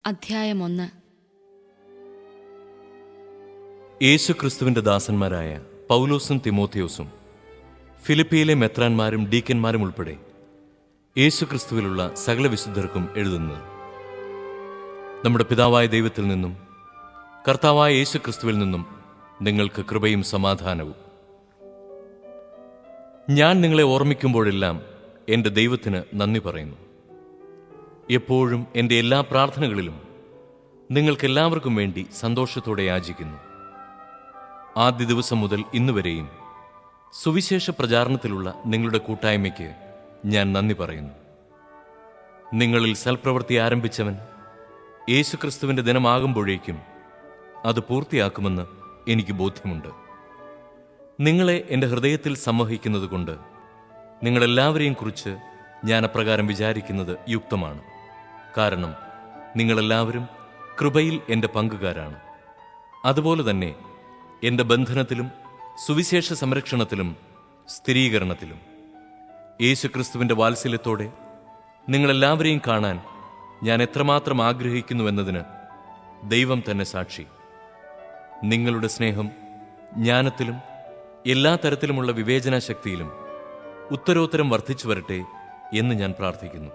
അധ്യായം 1. യേശുക്രിസ്തുവിന്റെ ദാസന്മാരായ പൗലോസും തിമോഥെയോസും ഫിലിപ്പിയിലെ മെത്രാന്മാരും ഡീക്കന്മാരും ഉൾപ്പെടെ യേശുക്രിസ്തുവിലുള്ള സകല വിശുദ്ധർക്കും എഴുതുന്നത്, നമ്മുടെ പിതാവായ ദൈവത്തിൽ നിന്നും കർത്താവായ യേശുക്രിസ്തുവിൽ നിന്നും നിങ്ങൾക്ക് കൃപയും സമാധാനവും. ഞാൻ നിങ്ങളെ ഓർമ്മിക്കുമ്പോഴെല്ലാം എൻ്റെ ദൈവത്തിന് നന്ദി പറയുന്നു. എപ്പോഴും എൻ്റെ എല്ലാ പ്രാർത്ഥനകളിലും നിങ്ങൾക്കെല്ലാവർക്കും വേണ്ടി സന്തോഷത്തോടെ യാചിക്കുന്നു. ആദ്യ ദിവസം മുതൽ ഇന്നുവരെയും സുവിശേഷ പ്രചാരണത്തിലുള്ള നിങ്ങളുടെ കൂട്ടായ്മയ്ക്ക് ഞാൻ നന്ദി പറയുന്നു. നിങ്ങളിൽ സൽപ്രവൃത്തി ആരംഭിച്ചവൻ യേശുക്രിസ്തുവിൻ്റെ ദിനമാകുമ്പോഴേക്കും അത് പൂർത്തിയാക്കുമെന്ന് എനിക്ക് ബോധ്യമുണ്ട്. നിങ്ങളെ എൻ്റെ ഹൃദയത്തിൽ സംവഹിക്കുന്നതുകൊണ്ട് നിങ്ങളെല്ലാവരെയും കുറിച്ച് ഞാൻ അപ്രകാരം വിചാരിക്കുന്നത് യുക്തമാണ്. കാരണം നിങ്ങളെല്ലാവരും കൃപയിൽ എൻ്റെ പങ്കുകാരാണ്. അതുപോലെ തന്നെ എൻ്റെ ബന്ധനത്തിലും സുവിശേഷ സംരക്ഷണത്തിലും സ്ഥിരീകരണത്തിലും യേശുക്രിസ്തുവിൻ്റെ വാത്സല്യത്തോടെ നിങ്ങളെല്ലാവരെയും കാണാൻ ഞാൻ എത്രമാത്രം ആഗ്രഹിക്കുന്നുവെന്നതിന് ദൈവം തന്നെ സാക്ഷി. നിങ്ങളുടെ സ്നേഹം ജ്ഞാനത്തിലും എല്ലാ തരത്തിലുമുള്ള വിവേചനാശക്തിയിലും ഉത്തരോത്തരം വർദ്ധിച്ചു വരട്ടെ എന്ന് ഞാൻ പ്രാർത്ഥിക്കുന്നു.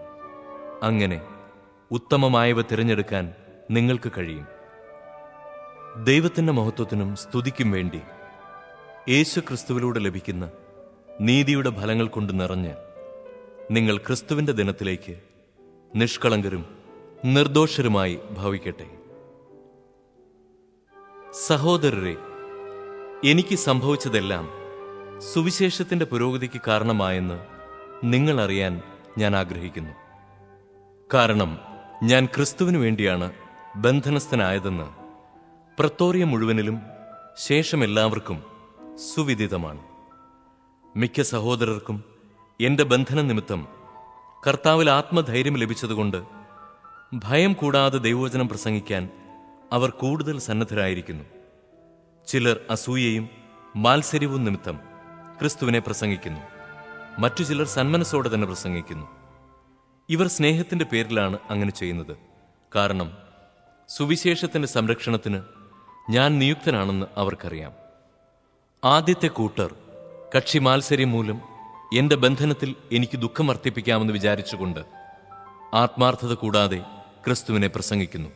അങ്ങനെ ഉത്തമമായവ തിരഞ്ഞെടുക്കാൻ നിങ്ങൾക്ക് കഴിയും. ദൈവത്തിൻ്റെ മഹത്വത്തിനും സ്തുതിക്കും വേണ്ടി യേശു ക്രിസ്തുവിലൂടെ ലഭിക്കുന്ന നീതിയുടെ ഫലങ്ങൾ കൊണ്ട് നിറഞ്ഞ് നിങ്ങൾ ക്രിസ്തുവിൻ്റെ ദിനത്തിലേക്ക് നിഷ്കളങ്കരും നിർദോഷരുമായി ഭവിക്കട്ടെ. സഹോദരരെ, എനിക്ക് സംഭവിച്ചതെല്ലാം സുവിശേഷത്തിൻ്റെ പുരോഗതിക്ക് കാരണമായെന്ന് നിങ്ങൾ അറിയാൻ ഞാൻ ആഗ്രഹിക്കുന്നു. കാരണം ഞാൻ ക്രിസ്തുവിനു വേണ്ടിയാണ് ബന്ധനസ്ഥനായതെന്ന് പ്രത്തോറിയം മുഴുവനിലും ശേഷം എല്ലാവർക്കും സുവിദിതമാണ്. മിക്ക സഹോദരർക്കും എൻ്റെ ബന്ധന നിമിത്തം കർത്താവിൽ ആത്മധൈര്യം ലഭിച്ചതുകൊണ്ട് ഭയം കൂടാതെ ദൈവവചനം പ്രസംഗിക്കാൻ അവർ കൂടുതൽ സന്നദ്ധരായിരിക്കുന്നു. ചിലർ അസൂയയും മാത്സര്യവും നിമിത്തം ക്രിസ്തുവിനെ പ്രസംഗിക്കുന്നു. മറ്റു ചിലർ സന്മനസ്സോടെ തന്നെ പ്രസംഗിക്കുന്നു. ഇവർ സ്നേഹത്തിൻ്റെ പേരിലാണ് അങ്ങനെ ചെയ്യുന്നത്. കാരണം സുവിശേഷത്തിൻ്റെ സംരക്ഷണത്തിന് ഞാൻ നിയുക്തനാണെന്ന് അവർക്കറിയാം. ആദ്യത്തെ കൂട്ടർ കക്ഷി മാത്സര്യം മൂലം എൻ്റെ ബന്ധനത്തിൽ എനിക്ക് ദുഃഖം വർദ്ധിപ്പിക്കാമെന്ന് വിചാരിച്ചുകൊണ്ട് ആത്മാർത്ഥത കൂടാതെ ക്രിസ്തുവിനെ പ്രസംഗിക്കുന്നു.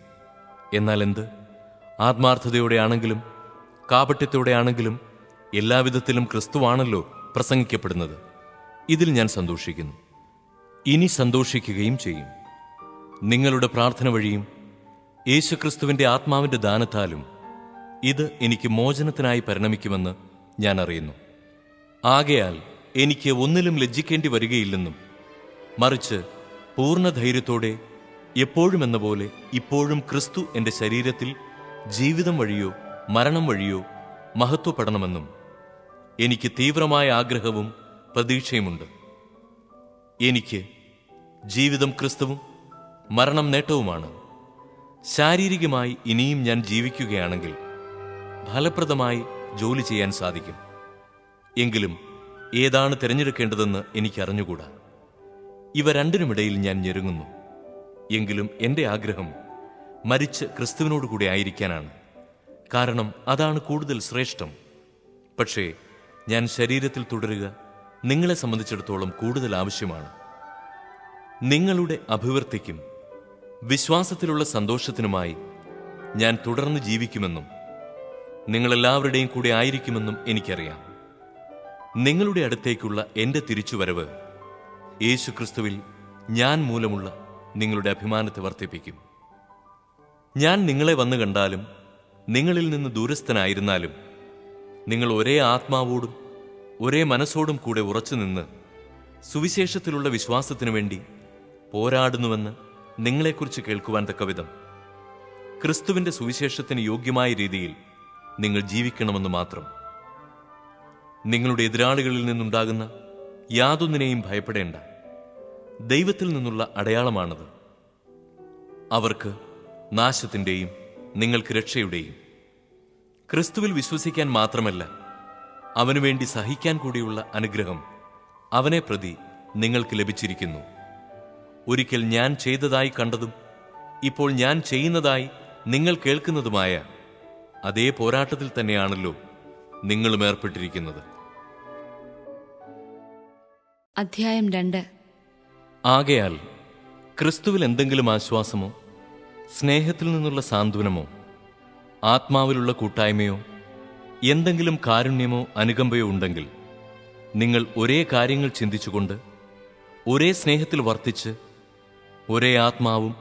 എന്നാൽ എന്ത്? ആത്മാർത്ഥതയോടെയാണെങ്കിലും കാപട്യത്തോടെയാണെങ്കിലും എല്ലാവിധത്തിലും ക്രിസ്തുവാണല്ലോ പ്രസംഗിക്കപ്പെടുന്നത്. ഇതിൽ ഞാൻ സന്തോഷിക്കുന്നു, ഇനി സന്തോഷിക്കുകയും ചെയ്യും. നിങ്ങളുടെ പ്രാർത്ഥന വഴിയും യേശുക്രിസ്തുവിൻ്റെ ആത്മാവിൻ്റെ ദാനത്താലും ഇത് എനിക്ക് മോചനത്തിനായി പരിണമിക്കുമെന്ന് ഞാൻ അറിയുന്നു. ആകയാൽ എനിക്ക് ഒന്നിലും ലജ്ജിക്കേണ്ടി വരികയില്ലെന്നും മറിച്ച് പൂർണ്ണ ധൈര്യത്തോടെ എപ്പോഴും എന്ന പോലെ ഇപ്പോഴും ക്രിസ്തു എൻ്റെ ശരീരത്തിൽ ജീവിതം വഴിയോ മരണം വഴിയോ മഹത്വപ്പെടണമെന്നും എനിക്ക് തീവ്രമായ ആഗ്രഹവും പ്രതീക്ഷയുമുണ്ട്. എനിക്ക് ജീവിതം ക്രിസ്തുവും മരണം നേട്ടവുമാണ്. ശാരീരികമായി ഇനിയും ഞാൻ ജീവിക്കുകയാണെങ്കിൽ ഫലപ്രദമായി ജോലി ചെയ്യാൻ സാധിക്കും. എങ്കിലും ഏതാണ് തിരഞ്ഞെടുക്കേണ്ടതെന്ന് എനിക്കറിഞ്ഞുകൂടാ. ഇവ രണ്ടിനുമിടയിൽ ഞാൻ ഞെരുങ്ങുന്നു. എങ്കിലും എൻ്റെ ആഗ്രഹം മരിച്ച് ക്രിസ്തുവിനോടുകൂടി ആയിരിക്കാനാണ്. കാരണം അതാണ് കൂടുതൽ ശ്രേഷ്ഠം. പക്ഷേ ഞാൻ ശരീരത്തിൽ തുടരുക നിങ്ങളെ സംബന്ധിച്ചിടത്തോളം കൂടുതൽ ആവശ്യമാണ്. നിങ്ങളുടെ അഭിവൃദ്ധിക്കും വിശ്വാസത്തിലുള്ള സന്തോഷത്തിനുമായി ഞാൻ തുടർന്ന് ജീവിക്കുമെന്നും നിങ്ങളെല്ലാവരുടെയും കൂടെ ആയിരിക്കുമെന്നും എനിക്കറിയാം. നിങ്ങളുടെ അടുത്തേക്കുള്ള എൻ്റെ തിരിച്ചുവരവ് യേശുക്രിസ്തുവിൽ ഞാൻ മൂലമുള്ള നിങ്ങളുടെ അഭിമാനത്തെ വർദ്ധിപ്പിക്കും. ഞാൻ നിങ്ങളെ വന്നു കണ്ടാലും നിങ്ങളിൽ നിന്ന് ദൂരസ്ഥനായിരുന്നാലും നിങ്ങൾ ഒരേ ആത്മാവോടും ഒരേ മനസ്സോടും കൂടെ ഉറച്ചുനിന്ന് സുവിശേഷത്തിലുള്ള വിശ്വാസത്തിനു വേണ്ടി പോരാടുന്നുവെന്ന് നിങ്ങളെക്കുറിച്ച് കേൾക്കുവാൻ തക്കവിധം ക്രിസ്തുവിൻ്റെ സുവിശേഷത്തിന് യോഗ്യമായ രീതിയിൽ നിങ്ങൾ ജീവിക്കണമെന്ന് മാത്രം. നിങ്ങളുടെ എതിരാളികളിൽ നിന്നുണ്ടാകുന്ന യാതൊന്നിനെയും ഭയപ്പെടേണ്ട. ദൈവത്തിൽ നിന്നുള്ള അടയാളമാണത്. അവർക്ക് നാശത്തിൻ്റെയും നിങ്ങൾക്ക് രക്ഷയുടെയും. ക്രിസ്തുവിൽ വിശ്വസിക്കാൻ മാത്രമല്ല, അവനുവേണ്ടി സഹിക്കാൻ കൂടിയുള്ള അനുഗ്രഹം അവനെ പ്രതി നിങ്ങൾക്ക് ലഭിച്ചിരിക്കുന്നു. ഒരിക്കൽ ഞാൻ ചെയ്തതായി കണ്ടതും ഇപ്പോൾ ഞാൻ ചെയ്യുന്നതായി നിങ്ങൾ കേൾക്കുന്നതുമായ അതേ പോരാട്ടത്തിൽ തന്നെയാണല്ലോ നിങ്ങളും ഏർപ്പെട്ടിരിക്കുന്നത്. അധ്യായം 2. ആകയാൽ ക്രിസ്തുവിൽ എന്തെങ്കിലും ആശ്വാസമോ, സ്നേഹത്തിൽ നിന്നുള്ള സാന്ത്വനമോ, ആത്മാവിലുള്ള കൂട്ടായ്മയോ, എന്തെങ്കിലും കാരുണ്യമോ അനുകമ്പയോ ഉണ്ടെങ്കിൽ നിങ്ങൾ ഒരേ കാര്യങ്ങൾ ചിന്തിച്ചുകൊണ്ട് ഒരേ സ്നേഹത്തിൽ വർത്തിച്ച് ഒരേ ആത്മാവും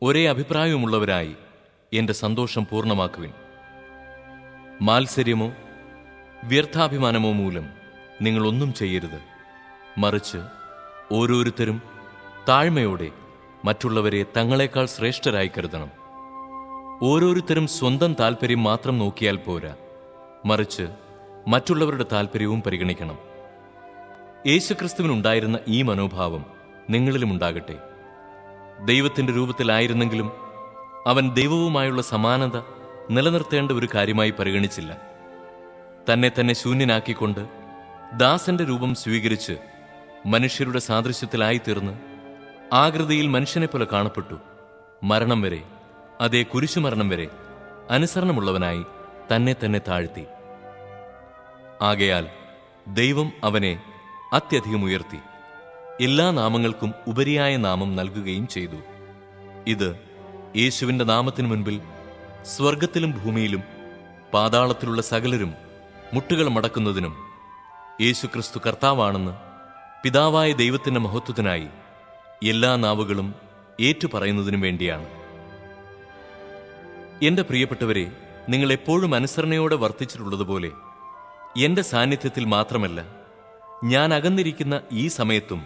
ഒരേ അഭിപ്രായവുമുള്ളവരായി എൻ്റെ സന്തോഷം പൂർണ്ണമാക്കുവിൻ. മാത്സര്യമോ വ്യർത്ഥാഭിമാനമോ മൂലം നിങ്ങളൊന്നും ചെയ്യരുത്. മറിച്ച് ഓരോരുത്തരും താഴ്മയോടെ മറ്റുള്ളവരെ തങ്ങളെക്കാൾ ശ്രേഷ്ഠരായി കരുതണം. ഓരോരുത്തരും സ്വന്തം താൽപ്പര്യം മാത്രം നോക്കിയാൽ പോരാ, മറിച്ച് മറ്റുള്ളവരുടെ താൽപ്പര്യവും പരിഗണിക്കണം. യേശുക്രിസ്തുവിനുണ്ടായിരുന്ന ഈ മനോഭാവം നിങ്ങളിലും ഉണ്ടാകട്ടെ. ദൈവത്തിൻ്റെ രൂപത്തിലായിരുന്നെങ്കിലും അവൻ ദൈവവുമായുള്ള സമാനത നിലനിർത്തേണ്ട ഒരു കാര്യമായി പരിഗണിച്ചില്ല. തന്നെ തന്നെ ശൂന്യനാക്കിക്കൊണ്ട് ദാസന്റെ രൂപം സ്വീകരിച്ച് മനുഷ്യരുടെ സാദൃശ്യത്തിലായിത്തീർന്ന് ആകൃതിയിൽ മനുഷ്യനെപ്പോലെ കാണപ്പെട്ടു. മരണം വരെ, അതേ കുരിശുമരണം വരെ അനുസരണമുള്ളവനായി തന്നെ തന്നെ താഴ്ത്തി. ആകയാൽ ദൈവം അവനെ അത്യധികം ഉയർത്തി എല്ലാ നാമങ്ങൾക്കും ഉപരിയായ നാമം നൽകുകയും ചെയ്തു. ഇത് യേശുവിൻ്റെ നാമത്തിനു മുൻപിൽ സ്വർഗത്തിലും ഭൂമിയിലും പാതാളത്തിലുള്ള സകലരും മുട്ടുകൾ മടക്കുന്നതിനും യേശുക്രിസ്തു കർത്താവാണെന്ന് പിതാവായ ദൈവത്തിൻ്റെ മഹത്വത്തിനായി എല്ലാ നാവുകളും ഏറ്റുപറയുന്നതിനും വേണ്ടിയാണ്. എൻ്റെ പ്രിയപ്പെട്ടവരെ, നിങ്ങൾ എപ്പോഴും അനുസരണയോടെ വർത്തിച്ചിട്ടുള്ളതുപോലെ എൻ്റെ സാന്നിധ്യത്തിൽ മാത്രമല്ല, ഞാൻ അകന്നിരിക്കുന്ന ഈ സമയത്തും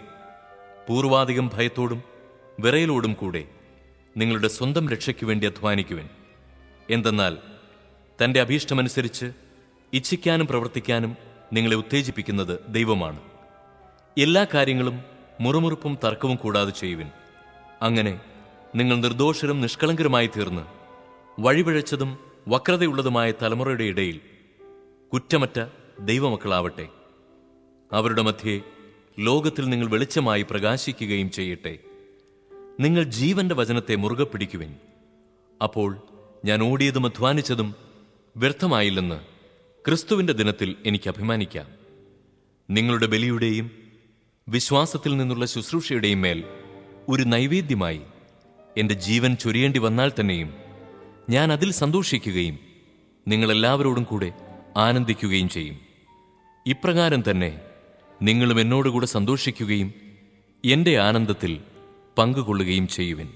പൂർവാധികം ഭയത്തോടും വിറയലോടും കൂടെ നിങ്ങളുടെ സ്വന്തം രക്ഷയ്ക്കു വേണ്ടി അധ്വാനിക്കുവിൻ. എന്തെന്നാൽ തൻ്റെ അഭീഷ്ടമനുസരിച്ച് ഇച്ഛിക്കാനും പ്രവർത്തിക്കാനും നിങ്ങളെ ഉത്തേജിപ്പിക്കുന്നത് ദൈവമാണ്. എല്ലാ കാര്യങ്ങളും മുറുമുറുപ്പും തർക്കവും കൂടാതെ ചെയ്യുവിൻ. അങ്ങനെ നിങ്ങൾ നിർദോഷരും നിഷ്കളങ്കരുമായി തീർന്ന് വഴിപിഴച്ചതും വക്രതയുള്ളതുമായ തലമുറയുടെ ഇടയിൽ കുറ്റമറ്റ ദൈവമക്കളാവട്ടെ. അവരുടെ മധ്യേ ലോകത്തിൽ നിങ്ങൾ വെളിച്ചമായി പ്രകാശിക്കുകയും ചെയ്യട്ടെ. നിങ്ങൾ ജീവന്റെ വചനത്തെ മുറുകെ പിടിക്കുവിൻ. അപ്പോൾ ഞാൻ ഓടിയതും അധ്വാനിച്ചതും വ്യർത്ഥമായില്ലെന്ന് ക്രിസ്തുവിൻ്റെ ദിനത്തിൽ എനിക്ക് അഭിമാനിക്കാം. നിങ്ങളുടെ ബലിയുടെയും വിശ്വാസത്തിൽ നിന്നുള്ള ശുശ്രൂഷയുടെയും മേൽ ഒരു നൈവേദ്യമായി എൻ്റെ ജീവൻ ചൊരിയേണ്ടി വന്നാൽ തന്നെയും ഞാൻ അതിൽ സന്തോഷിക്കുകയും നിങ്ങളെല്ലാവരോടും കൂടെ ആനന്ദിക്കുകയും ചെയ്യും. ഇപ്രകാരം തന്നെ നിങ്ങളും എന്നോടുകൂടെ സന്തോഷിക്കുകയും എൻ്റെ ആനന്ദത്തിൽ പങ്കുകൊള്ളുകയും ചെയ്യുവിൻ.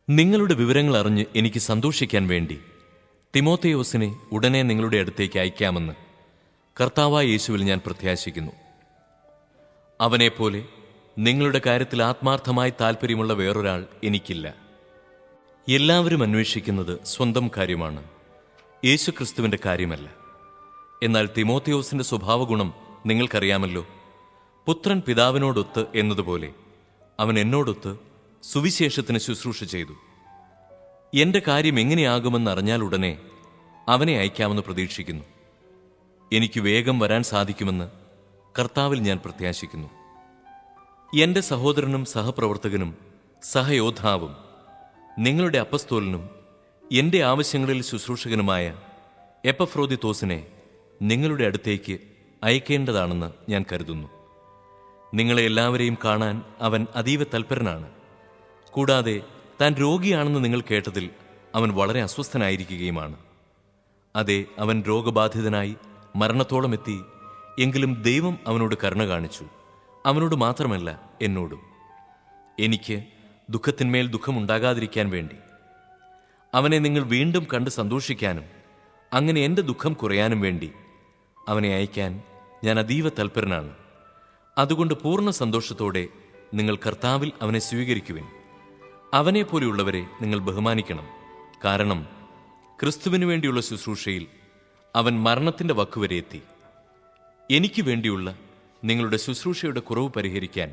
നിങ്ങളുടെ വിവരങ്ങൾ അറിഞ്ഞ് എനിക്ക് സന്തോഷിക്കാൻ വേണ്ടി തിമോഥെയോസിനെ ഉടനെ നിങ്ങളുടെ അടുത്തേക്ക് അയക്കാമെന്ന് കർത്താവായ യേശുവിൽ ഞാൻ പ്രത്യാശിക്കുന്നു. അവനെപ്പോലെ നിങ്ങളുടെ കാര്യത്തിൽ ആത്മാർത്ഥമായി താൽപ്പര്യമുള്ള വേറൊരാൾ എനിക്കില്ല. എല്ലാവരും അന്വേഷിക്കുന്നത് സ്വന്തം കാര്യമാണ്, യേശുക്രിസ്തുവിൻ്റെ കാര്യമല്ല. എന്നാൽ തിമോഥെയോസിന്റെ സ്വഭാവഗുണം നിങ്ങൾക്കറിയാമല്ലോ. പുത്രൻ പിതാവിനോടൊത്ത് എന്നതുപോലെ അവൻ എന്നോടൊത്ത് സുവിശേഷത്തിന് ശുശ്രൂഷ ചെയ്തു. എൻ്റെ കാര്യം എങ്ങനെയാകുമെന്നറിഞ്ഞാൽ ഉടനെ അവനെ അയക്കാമെന്ന് പ്രതീക്ഷിക്കുന്നു. എനിക്ക് വേഗം വരാൻ സാധിക്കുമെന്ന് കർത്താവിൽ ഞാൻ പ്രത്യാശിക്കുന്നു. എൻ്റെ സഹോദരനും സഹപ്രവർത്തകനും സഹയോദ്ധാവും നിങ്ങളുടെ അപ്പസ്തോലനും എൻ്റെ ആവശ്യങ്ങളിൽ ശുശ്രൂഷകനുമായ എപ്പഫ്രോദിത്തോസിനെ നിങ്ങളുടെ അടുത്തേക്ക് അയക്കേണ്ടതാണെന്ന് ഞാൻ കരുതുന്നു. നിങ്ങളെ എല്ലാവരെയും കാണാൻ അവൻ അതീവ തൽപരനാണ്. കൂടാതെ താൻ രോഗിയാണെന്ന് നിങ്ങൾ കേട്ടതിൽ അവൻ വളരെ അസ്വസ്ഥനായിരിക്കുകയുമാണ്. അതെ, അവൻ രോഗബാധിതനായി മരണത്തോളം എത്തി. എങ്കിലും ദൈവം അവനോട് കരുണ കാണിച്ചു. അവനോട് മാത്രമല്ല, എന്നോടും. എനിക്ക് ദുഃഖത്തിന്മേൽ ദുഃഖമുണ്ടാകാതിരിക്കാൻ വേണ്ടി അവനെ നിങ്ങൾ വീണ്ടും കണ്ട് സന്തോഷിക്കാനും അങ്ങനെ എൻ്റെ ദുഃഖം കുറയാനും വേണ്ടി അവനെ അയക്കാൻ ഞാൻ അതീവ തൽപരനാണ്. അതുകൊണ്ട് പൂർണ്ണ സന്തോഷത്തോടെ നിങ്ങൾ കർത്താവിൽ അവനെ സ്വീകരിക്കുവിൻ. അവനെപ്പോലെയുള്ളവരെ നിങ്ങൾ ബഹുമാനിക്കണം. കാരണം ക്രിസ്തുവിനു വേണ്ടിയുള്ള ശുശ്രൂഷയിൽ അവൻ മരണത്തിൻ്റെ വക്കുവരെ എത്തി. എനിക്ക് വേണ്ടിയുള്ള നിങ്ങളുടെ ശുശ്രൂഷയുടെ കുറവ് പരിഹരിക്കാൻ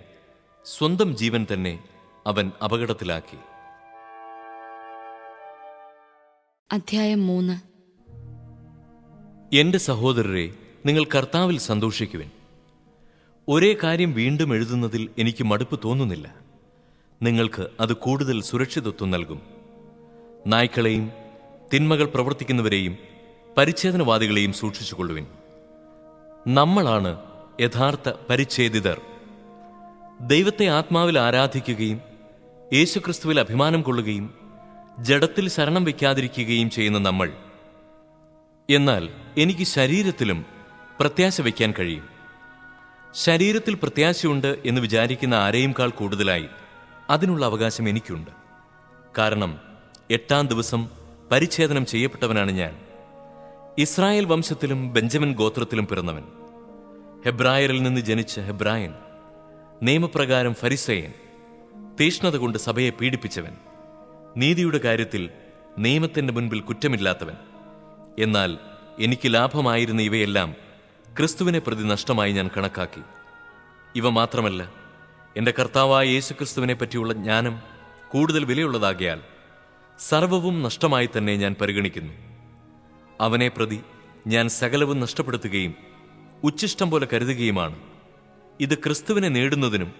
സ്വന്തം ജീവൻ തന്നെ അവൻ അപകടത്തിലാക്കി. അധ്യായം 3. എൻ്റെ സഹോദരരെ, നിങ്ങൾ കർത്താവിൽ സന്തോഷിക്കുവിൻ. ഒരേ കാര്യം വീണ്ടും എഴുതുന്നതിൽ എനിക്ക് മടുപ്പ് തോന്നുന്നില്ല. നിങ്ങൾക്ക് അത് കൂടുതൽ സുരക്ഷിതത്വം നൽകും. നായ്ക്കളെയും തിന്മകൾ പ്രവർത്തിക്കുന്നവരെയും പരിച്ഛേദനവാദികളെയും സൂക്ഷിച്ചുകൊള്ളുവിൻ. നമ്മളാണ് യഥാർത്ഥ പരിച്ഛേദിതർ. ദൈവത്തെ ആത്മാവിൽ ആരാധിക്കുകയും യേശുക്രിസ്തുവിൽ അഭിമാനം കൊള്ളുകയും ജഡത്തിൽ ശരണം വയ്ക്കാതിരിക്കുകയും ചെയ്യുന്ന നമ്മൾ. എന്നാൽ എനിക്ക് ശരീരത്തിലും പ്രത്യാശ വയ്ക്കാൻ കഴിയും. ശരീരത്തിൽ പ്രത്യാശയുണ്ട് എന്ന് വിചാരിക്കുന്ന ആരെയുംകാൾ കൂടുതലായി അതിനുള്ള അവകാശം എനിക്കുണ്ട്. കാരണം 8-ാം ദിവസം പരിച്ഛേദനം ചെയ്യപ്പെട്ടവനാണ് ഞാൻ. ഇസ്രായേൽ വംശത്തിലും ബെഞ്ചമിൻ ഗോത്രത്തിലും പിറന്നവൻ, ഹെബ്രായരിൽ നിന്ന് ജനിച്ച ഹെബ്രായൻ, നിയമപ്രകാരം ഫരിസേയൻ, തീഷ്ണത കൊണ്ട് സഭയെ പീഡിപ്പിച്ചവൻ, നീതിയുടെ കാര്യത്തിൽ നിയമത്തിന്റെ മുൻപിൽ കുറ്റമില്ലാത്തവൻ. എന്നാൽ എനിക്ക് ലാഭമായിരുന്ന ഇവയെല്ലാം ക്രിസ്തുവിനെ പ്രതി നഷ്ടമായി ഞാൻ കണക്കാക്കി. ഇവ മാത്രമല്ല, എൻ്റെ കർത്താവായ യേശുക്രിസ്തുവിനെ പറ്റിയുള്ള ജ്ഞാനം കൂടുതൽ വിലയുള്ളതാകിയാൽ സർവവും നഷ്ടമായി തന്നെ ഞാൻ പരിഗണിക്കുന്നു. അവനെ പ്രതി ഞാൻ സകലവും നഷ്ടപ്പെടുത്തുകയും ഉച്ഛിഷ്ടം പോലെ കരുതുകയുമാണ്. ഇത് ക്രിസ്തുവിനെ നേടുന്നതിനും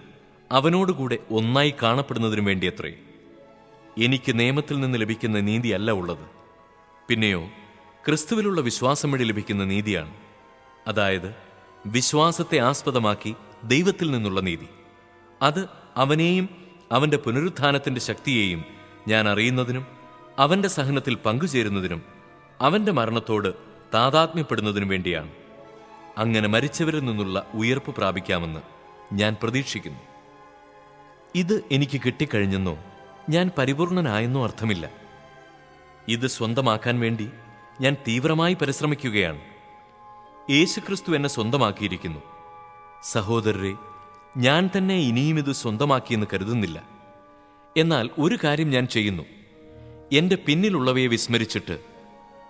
അവനോടുകൂടെ ഒന്നായി കാണപ്പെടുന്നതിനും വേണ്ടിയത്രേ. എനിക്ക് നിയമത്തിൽ നിന്ന് ലഭിക്കുന്ന നീതിയല്ല ഉള്ളത്, പിന്നെയോ ക്രിസ്തുവിലുള്ള വിശ്വാസം വഴി ലഭിക്കുന്ന നീതിയാണ്. അതായത് വിശ്വാസത്തെ ആസ്പദമാക്കി ദൈവത്തിൽ നിന്നുള്ള നീതി. അത് അവനെയും അവൻ്റെ പുനരുത്ഥാനത്തിൻ്റെ ശക്തിയെയും ഞാൻ അറിയുന്നതിനും അവൻ്റെ സഹനത്തിൽ പങ്കുചേരുന്നതിനും അവൻ്റെ മരണത്തോട് താതാത്മ്യപ്പെടുന്നതിനും വേണ്ടിയാണ്. അങ്ങനെ മരിച്ചവരിൽ നിന്നുള്ള ഉയർപ്പ് പ്രാപിക്കാമെന്ന് ഞാൻ പ്രതീക്ഷിക്കുന്നു. ഇത് എനിക്ക് കിട്ടിക്കഴിഞ്ഞെന്നോ ഞാൻ പരിപൂർണനായെന്നോ അർത്ഥമില്ല. ഇത് സ്വന്തമാക്കാൻ വേണ്ടി ഞാൻ തീവ്രമായി പരിശ്രമിക്കുകയാണ്. യേശുക്രിസ്തു എന്നെ സ്വന്തമാക്കിയിരിക്കുന്നു. സഹോദരരെ, ഞാൻ തന്നെ ഇനിയും ഇത് സ്വന്തമാക്കിയെന്ന് കരുതുന്നില്ല. എന്നാൽ ഒരു കാര്യം ഞാൻ ചെയ്യുന്നു. എൻ്റെ പിന്നിലുള്ളവയെ വിസ്മരിച്ചിട്ട്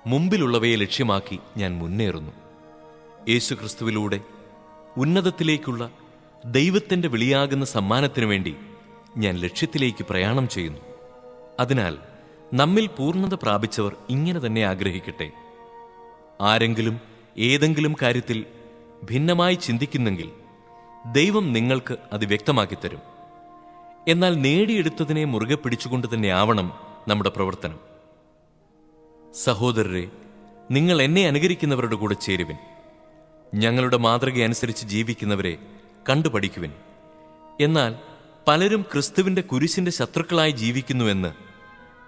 മുമ്പിലുള്ളവയെ ലക്ഷ്യമാക്കി ഞാൻ മുന്നേറുന്നു. യേശുക്രിസ്തുവിലൂടെ ഉന്നതത്തിലേക്കുള്ള ദൈവത്തിൻ്റെ വിളിയാകുന്ന സമ്മാനത്തിനു വേണ്ടി ഞാൻ ലക്ഷ്യത്തിലേക്ക് പ്രയാണം ചെയ്യുന്നു. അതിനാൽ നമ്മിൽ പൂർണ്ണത പ്രാപിച്ചവർ ഇങ്ങനെ തന്നെ ആഗ്രഹിക്കട്ടെ. ആരെങ്കിലും ഏതെങ്കിലും കാര്യത്തിൽ ഭിന്നമായി ചിന്തിക്കുന്നെങ്കിൽ ദൈവം നിങ്ങൾക്ക് അത് വ്യക്തമാക്കിത്തരും. എന്നാൽ നേടിയെടുത്തതിനെ മുറുകെ പിടിച്ചുകൊണ്ട് തന്നെ ആവണം നമ്മുടെ പ്രവർത്തനം. സഹോദരരെ, നിങ്ങൾ എന്നെ അനുകരിക്കുന്നവരുടെ കൂടെ ചേരുവിൻ. ഞങ്ങളുടെ മാതൃകയനുസരിച്ച് ജീവിക്കുന്നവരെ കണ്ടുപഠിക്കുവിൻ. എന്നാൽ പലരും ക്രിസ്തുവിൻ്റെ കുരിശിൻ്റെ ശത്രുക്കളായി ജീവിക്കുന്നുവെന്ന്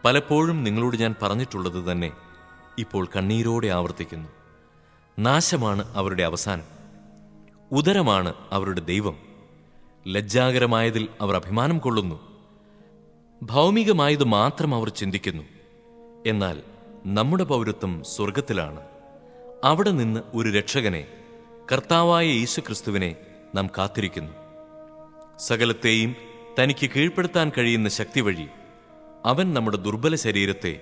പലപ്പോഴും നിങ്ങളോട് ഞാൻ പറഞ്ഞിട്ടുള്ളത് തന്നെ ഇപ്പോൾ കണ്ണീരോടെ ആവർത്തിക്കുന്നു. നാശമാണ് അവരുടെ അവസാനം, ഉദരമാണ് അവരുടെ ദൈവം. ലജ്ജാകരമായതിൽ അവർ അഭിമാനം കൊള്ളുന്നു. ഭൗമികമായത് മാത്രം അവർ ചിന്തിക്കുന്നു. എന്നാൽ നമ്മുടെ പൗരത്വം സ്വർഗത്തിലാണ്. അവിടെ നിന്ന് ഒരു രക്ഷകനെ, കർത്താവായ യേശുക്രിസ്തുവിനെ നാം കാത്തിരിക്കുന്നു. സകലത്തെയും തനിക്ക് കീഴ്പ്പെടുത്താൻ കഴിയുന്ന ശക്തി വഴി അവൻ നമ്മുടെ ദുർബല ശരീരത്തെ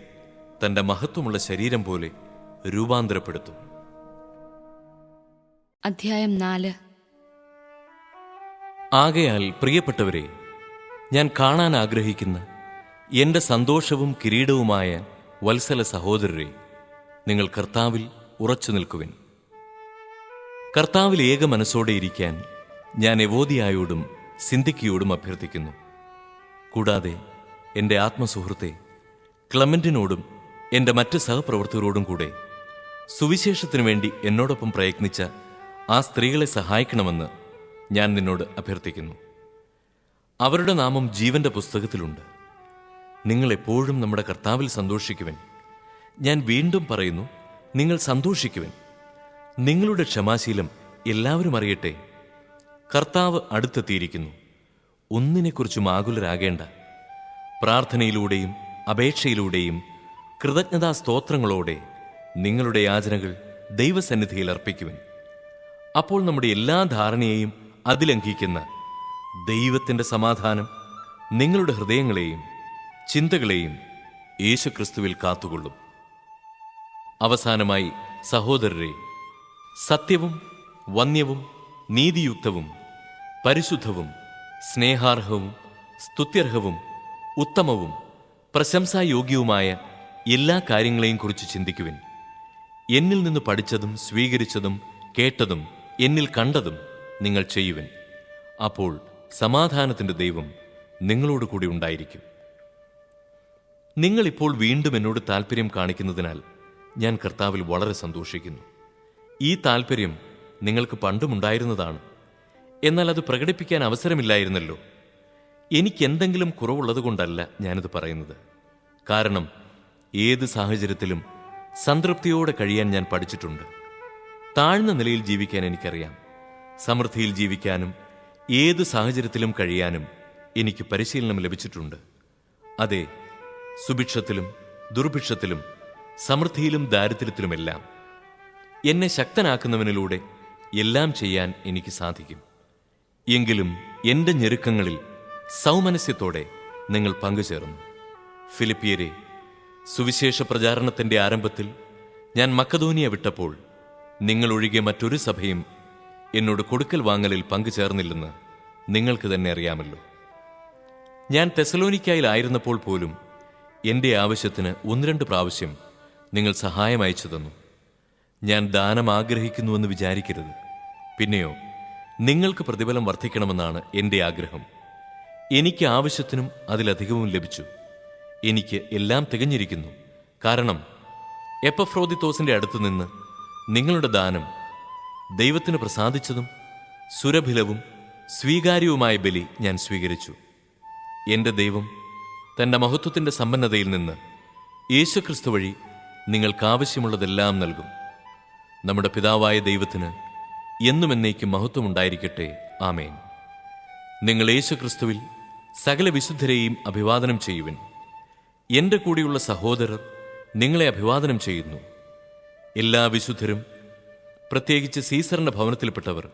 തൻ്റെ മഹത്വമുള്ള ശരീരം പോലെ രൂപാന്തരപ്പെടുത്തും. അധ്യായം 4. ആകയാൽ പ്രിയപ്പെട്ടവരെ, ഞാൻ കാണാൻ ആഗ്രഹിക്കുന്ന എൻ്റെ സന്തോഷവും കിരീടവുമായ വത്സല സഹോദരരെ, നിങ്ങൾ കർത്താവിൽ ഉറച്ചു നിൽക്കുവിൻ. കർത്താവിൽ ഏക മനസ്സോടെ ഇരിക്കാൻ ഞാൻ എവോദിയായോടും സിന്ധിക്കയോടും അഭ്യർത്ഥിക്കുന്നു. കൂടാതെ എൻ്റെ ആത്മസുഹൃത്തെ ക്ലമന്റിനോടും എൻ്റെ മറ്റ് സഹപ്രവർത്തകരോടും കൂടെ സുവിശേഷത്തിനു വേണ്ടി എന്നോടൊപ്പം പ്രയത്നിച്ച ആ സ്ത്രീകളെ സഹായിക്കണമെന്ന് ഞാൻ നിന്നോട് അഭ്യർത്ഥിക്കുന്നു. അവരുടെ നാമം ജീവന്റെ പുസ്തകത്തിലുണ്ട്. നിങ്ങൾ എപ്പോഴും നമ്മുടെ കർത്താവിൽ സന്തോഷിക്കുവിൻ. ഞാൻ വീണ്ടും പറയുന്നു, നിങ്ങൾ സന്തോഷിക്കുവിൻ. നിങ്ങളുടെ ക്ഷമാശീലം എല്ലാവരും അറിയട്ടെ. കർത്താവ് അടുത്തെത്തിയിരിക്കുന്നു. ഒന്നിനെക്കുറിച്ചും ആകുലരാകേണ്ട. പ്രാർത്ഥനയിലൂടെയും അപേക്ഷയിലൂടെയും കൃതജ്ഞതാ സ്തോത്രങ്ങളോടെ നിങ്ങളുടെ യാചനകൾ ദൈവസന്നിധിയിൽ അർപ്പിക്കുവിൻ. അപ്പോൾ നമ്മുടെ എല്ലാ ധാരണയെയും അതിലംഘിക്കുന്ന ദൈവത്തിൻ്റെ സമാധാനം നിങ്ങളുടെ ഹൃദയങ്ങളെയും ചിന്തകളെയും യേശുക്രിസ്തുവിൽ കാത്തുകൊള്ളും. അവസാനമായി സഹോദരരെ, സത്യവും വന്യവും നീതിയുക്തവും പരിശുദ്ധവും സ്നേഹാർഹവും സ്തുത്യർഹവും ഉത്തമവും പ്രശംസായോഗ്യവുമായ എല്ലാ കാര്യങ്ങളെയും കുറിച്ച് ചിന്തിക്കുവിൻ. എന്നിൽ നിന്ന് പഠിച്ചതും സ്വീകരിച്ചതും കേട്ടതും എന്നിൽ കണ്ടതും നിങ്ങൾ ചെയ്യുവിൻ. അപ്പോൾ സമാധാനത്തിൻ്റെ ദൈവം നിങ്ങളോട് കൂടി ഉണ്ടായിരിക്കും. നിങ്ങളിപ്പോൾ വീണ്ടും എന്നോട് താൽപ്പര്യം കാണിക്കുന്നതിനാൽ ഞാൻ കർത്താവിൽ വളരെ സന്തോഷിക്കുന്നു. ഈ താൽപ്പര്യം നിങ്ങൾക്ക് പണ്ടുമുണ്ടായിരുന്നതാണ്. എന്നാൽ അത് പ്രകടിപ്പിക്കാൻ അവസരമില്ലായിരുന്നല്ലോ. എനിക്കെന്തെങ്കിലും കുറവുള്ളതുകൊണ്ടല്ല ഞാനിത് പറയുന്നത്. കാരണം ഏത് സാഹചര്യത്തിലും സംതൃപ്തിയോടെ കഴിയാൻ ഞാൻ പഠിച്ചിട്ടുണ്ട്. താഴ്ന്ന നിലയിൽ ജീവിക്കാൻ എനിക്കറിയാം. സമൃദ്ധിയിൽ ജീവിക്കാനും ഏത് സാഹചര്യത്തിലും കഴിയാനും എനിക്ക് പരിശീലനം ലഭിച്ചിട്ടുണ്ട്. അതെ, സുഭിക്ഷത്തിലും ദുർഭിക്ഷത്തിലും സമൃദ്ധിയിലും ദാരിദ്ര്യത്തിലുമെല്ലാം എന്നെ ശക്തനാക്കുന്നവനിലൂടെ എല്ലാം ചെയ്യാൻ എനിക്ക് സാധിക്കും. എങ്കിലും എൻ്റെ ഞെരുക്കങ്ങളിൽ സൗമനസ്യത്തോടെ നിങ്ങൾ പങ്കുചേർന്നു. ഫിലിപ്പിയരെ, സുവിശേഷ പ്രചാരണത്തിൻ്റെ ആരംഭത്തിൽ ഞാൻ മക്കദോനിയ വിട്ടപ്പോൾ നിങ്ങളൊഴികെ മറ്റൊരു സഭയും എന്നോട് കൊടുക്കൽ വാങ്ങലിൽ പങ്കുചേർന്നില്ലെന്ന് നിങ്ങൾക്ക് തന്നെ അറിയാമല്ലോ. ഞാൻ തെസലോനിക്കായിലായിരുന്നപ്പോൾ പോലും എൻ്റെ ആവശ്യത്തിന് 1-2 പ്രാവശ്യം നിങ്ങൾ സഹായം അയച്ചു തന്നു. ഞാൻ ദാനം ആഗ്രഹിക്കുന്നുവെന്ന് വിചാരിക്കരുത്. പിന്നെയോ നിങ്ങൾക്ക് പ്രതിഫലം വർദ്ധിക്കണമെന്നാണ് എൻ്റെ ആഗ്രഹം. എനിക്ക് ആവശ്യത്തിനും അതിലധികവും ലഭിച്ചു. എനിക്ക് എല്ലാം തികഞ്ഞിരിക്കുന്നു. കാരണം എപ്പഫ്രോദിത്തോസിൻ്റെ അടുത്തു നിന്ന് നിങ്ങളുടെ ദാനം ദൈവത്തിന് പ്രസാദിച്ചതും സുരഭിലവും സ്വീകാര്യവുമായ ബലി ഞാൻ സ്വീകരിച്ചു. എൻ്റെ ദൈവം തൻ്റെ മഹത്വത്തിൻ്റെ സമ്പന്നതയിൽ നിന്ന് യേശുക്രിസ്തു വഴി നിങ്ങൾക്കാവശ്യമുള്ളതെല്ലാം നൽകും. നമ്മുടെ പിതാവായ ദൈവത്തിന് എന്നും എന്നേക്കും മഹത്വമുണ്ടായിരിക്കട്ടെ. ആമേൻ. നിങ്ങൾ യേശുക്രിസ്തുവിൽ സകല വിശുദ്ധരെയും അഭിവാദനം ചെയ്യുവിൻ. എൻ്റെ കൂടെയുള്ള സഹോദരർ നിങ്ങളെ അഭിവാദനം ചെയ്യുന്നു. എല്ലാ വിശുദ്ധരും, പ്രത്യേകിച്ച് സീസറിൻ്റെ ഭവനത്തിൽപ്പെട്ടവർ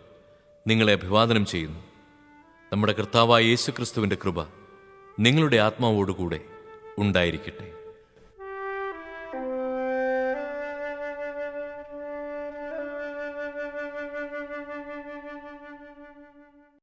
നിങ്ങളെ അഭിവാദനം ചെയ്യുന്നു. നമ്മുടെ കർത്താവായ യേശുക്രിസ്തുവിൻ്റെ കൃപ നിങ്ങളുടെ ആത്മാവോടുകൂടെ ഉണ്ടായിരിക്കട്ടെ.